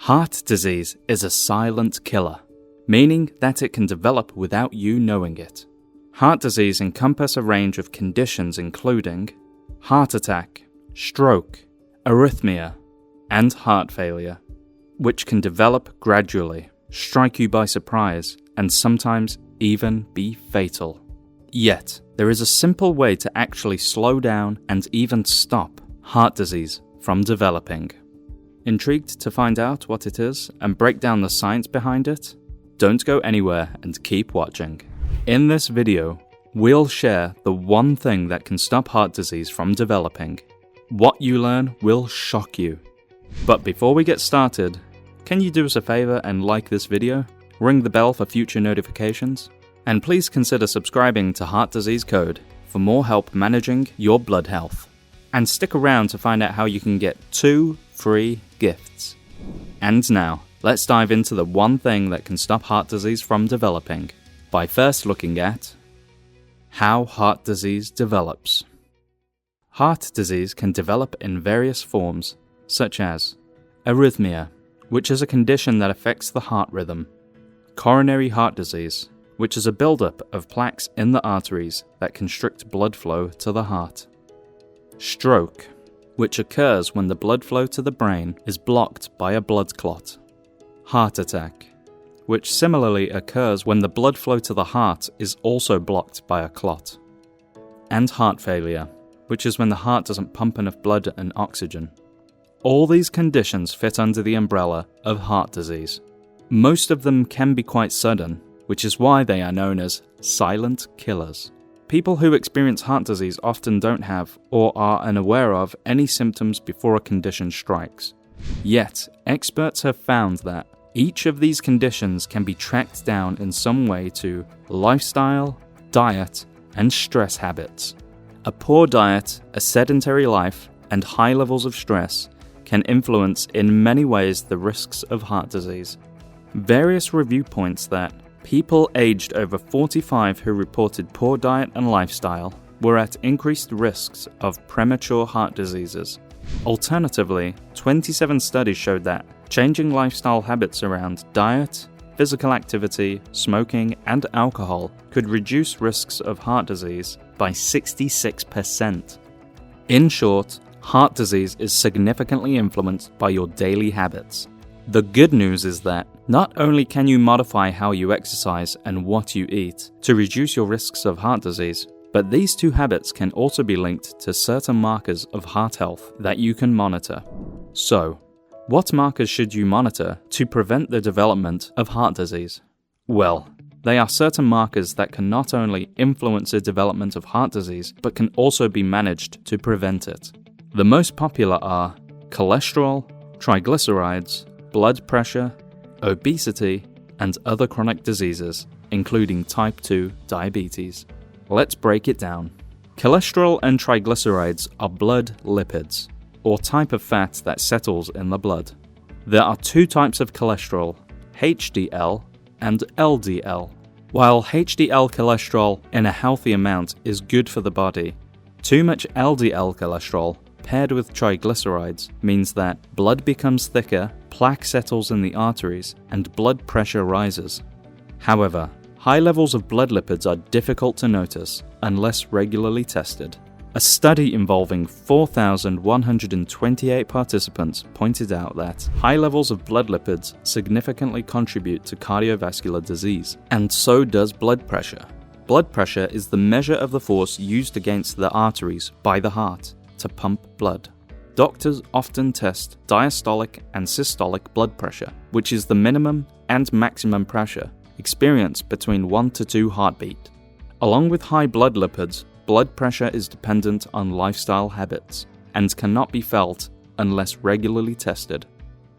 Heart disease is a silent killer, meaning that it can develop without you knowing it. Heart disease encompasses a range of conditions including heart attack, stroke, arrhythmia, and heart failure, which can develop gradually, strike you by surprise, and sometimes even be fatal. Yet, there is a simple way to actually slow down and even stop heart disease from developing. Intrigued to find out what it is and break down the science behind it? Don't go anywhere and keep watching. In this video, we'll share the one thing that can stop heart disease from developing. What you learn will shock you. But before we get started, can you do us a favor and like this video? Ring the bell for future notifications? And please consider subscribing to Heart Disease Code for more help managing your blood health. And stick around to find out how you can get 2 free gifts. And now, let's dive into the one thing that can stop heart disease from developing, by first looking at how heart disease develops. Heart disease can develop in various forms, such as arrhythmia, which is a condition that affects the heart rhythm, coronary heart disease, which is a buildup of plaques in the arteries that constrict blood flow to the heart, stroke, which occurs when the blood flow to the brain is blocked by a blood clot, heart attack, which similarly occurs when the blood flow to the heart is also blocked by a clot, and heart failure, which is when the heart doesn't pump enough blood and oxygen. All these conditions fit under the umbrella of heart disease. Most of them can be quite sudden, which is why they are known as silent killers. People who experience heart disease often don't have or are unaware of any symptoms before a condition strikes. Yet, experts have found that each of these conditions can be tracked down in some way to lifestyle, diet, and stress habits. A poor diet, a sedentary life, and high levels of stress can influence in many ways the risks of heart disease. Various review points that people aged over 45 who reported poor diet and lifestyle were at increased risks of premature heart diseases. Alternatively, 27 studies showed that changing lifestyle habits around diet, physical activity, smoking, and alcohol could reduce risks of heart disease by 66%. In short, heart disease is significantly influenced by your daily habits. The good news is that not only can you modify how you exercise and what you eat to reduce your risks of heart disease, but these two habits can also be linked to certain markers of heart health that you can monitor. So, what markers should you monitor to prevent the development of heart disease? Well, they are certain markers that can not only influence the development of heart disease, but can also be managed to prevent it. The most popular are cholesterol, triglycerides, blood pressure, obesity, and other chronic diseases, including type 2 diabetes. Let's break it down. Cholesterol and triglycerides are blood lipids, or type of fat that settles in the blood. There are 2 types of cholesterol, HDL and LDL. While HDL cholesterol in a healthy amount is good for the body, too much LDL cholesterol paired with triglycerides means that blood becomes thicker, plaque settles in the arteries, and blood pressure rises. However, high levels of blood lipids are difficult to notice unless regularly tested. A study involving 4,128 participants pointed out that high levels of blood lipids significantly contribute to cardiovascular disease, and so does blood pressure. Blood pressure is the measure of the force used against the arteries by the heart to pump blood. Doctors often test diastolic and systolic blood pressure, which is the minimum and maximum pressure experienced between 1 to 2 heartbeat. Along with high blood lipids, blood pressure is dependent on lifestyle habits and cannot be felt unless regularly tested.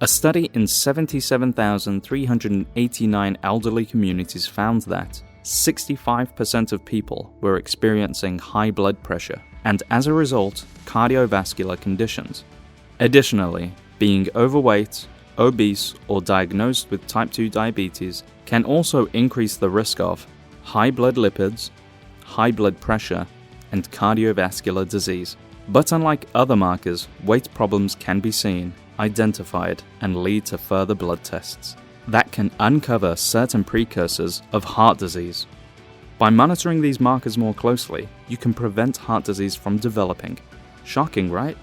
A study in 77,389 elderly communities found that 65% of people were experiencing high blood pressure, and as a result, cardiovascular conditions. Additionally, being overweight, obese, or diagnosed with type 2 diabetes can also increase the risk of high blood lipids, high blood pressure, and cardiovascular disease. But unlike other markers, weight problems can be seen identified and lead to further blood tests that can uncover certain precursors of heart disease. By monitoring these markers more closely, you can prevent heart disease from developing. Shocking, right?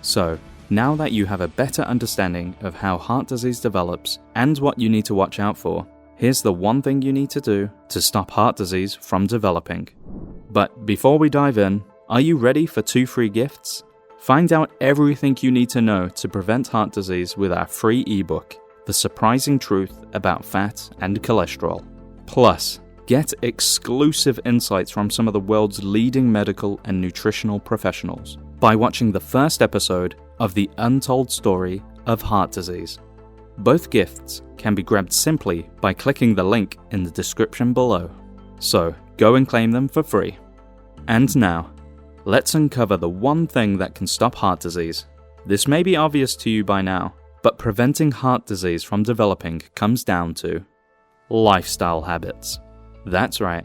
So, now that you have a better understanding of how heart disease develops and what you need to watch out for, here's the one thing you need to do to stop heart disease from developing. But before we dive in, are you ready for 2 free gifts? Find out everything you need to know to prevent heart disease with our free ebook, The Surprising Truth About Fat and Cholesterol. Plus, get exclusive insights from some of the world's leading medical and nutritional professionals by watching the first episode of the untold story of heart disease. Both gifts can be grabbed simply by clicking the link in the description below. So, go and claim them for free. And now, let's uncover the one thing that can stop heart disease. This may be obvious to you by now, but preventing heart disease from developing comes down to lifestyle habits. That's right.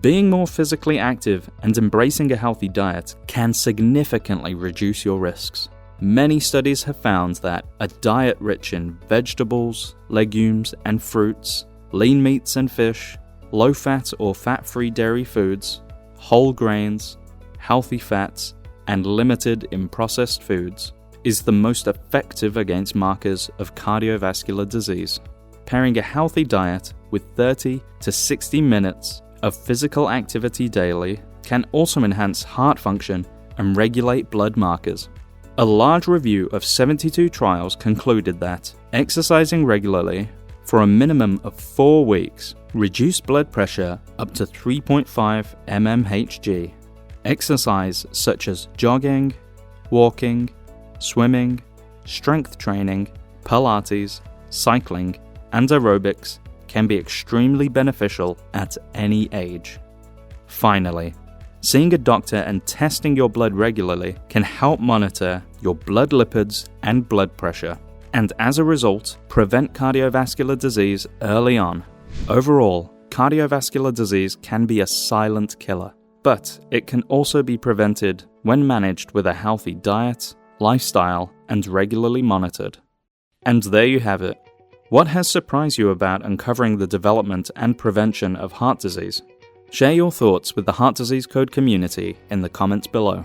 Being more physically active and embracing a healthy diet can significantly reduce your risks. Many studies have found that a diet rich in vegetables, legumes, and fruits, lean meats and fish, low-fat or fat-free dairy foods, whole grains, healthy fats, and limited in processed foods is the most effective against markers of cardiovascular disease. Pairing a healthy diet with 30 to 60 minutes of physical activity daily can also enhance heart function and regulate blood markers. A large review of 72 trials concluded that exercising regularly for a minimum of 4 weeks reduced blood pressure up to 3.5 mmHg. Exercise such as jogging, walking, swimming, strength training, Pilates, cycling, and aerobics can be extremely beneficial at any age. Finally, seeing a doctor and testing your blood regularly can help monitor your blood lipids and blood pressure, and as a result, prevent cardiovascular disease early on. Overall, cardiovascular disease can be a silent killer, but it can also be prevented when managed with a healthy diet, lifestyle, and regularly monitored. And there you have it. What has surprised you about uncovering the development and prevention of heart disease? Share your thoughts with the Heart Disease Code community in the comments below.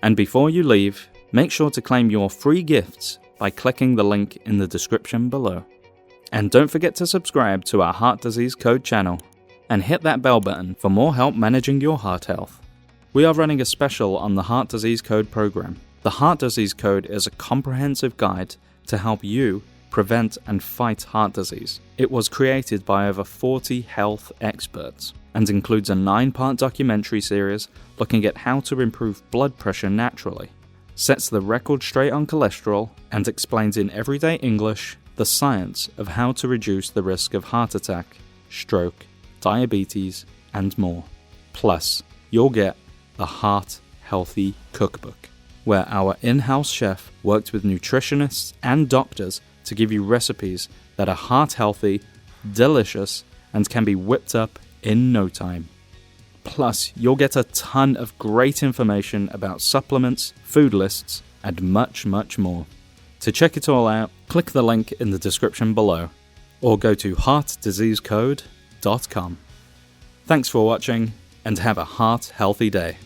And before you leave, make sure to claim your free gifts by clicking the link in the description below. And don't forget to subscribe to our Heart Disease Code channel and hit that bell button for more help managing your heart health. We are running a special on the Heart Disease Code program. The Heart Disease Code is a comprehensive guide to help you prevent and fight heart disease. It was created by over 40 health experts and includes a 9-part documentary series looking at how to improve blood pressure naturally, sets the record straight on cholesterol, and explains in everyday English the science of how to reduce the risk of heart attack, stroke, diabetes, and more. Plus, you'll get a Heart Healthy Cookbook, where our in-house chef worked with nutritionists and doctors to give you recipes that are heart healthy, delicious, and can be whipped up in no time. Plus, you'll get a ton of great information about supplements, food lists, and much, much more. To check it all out, click the link in the description below, or go to heartdiseasecode.com. Thanks for watching, and have a heart-healthy day.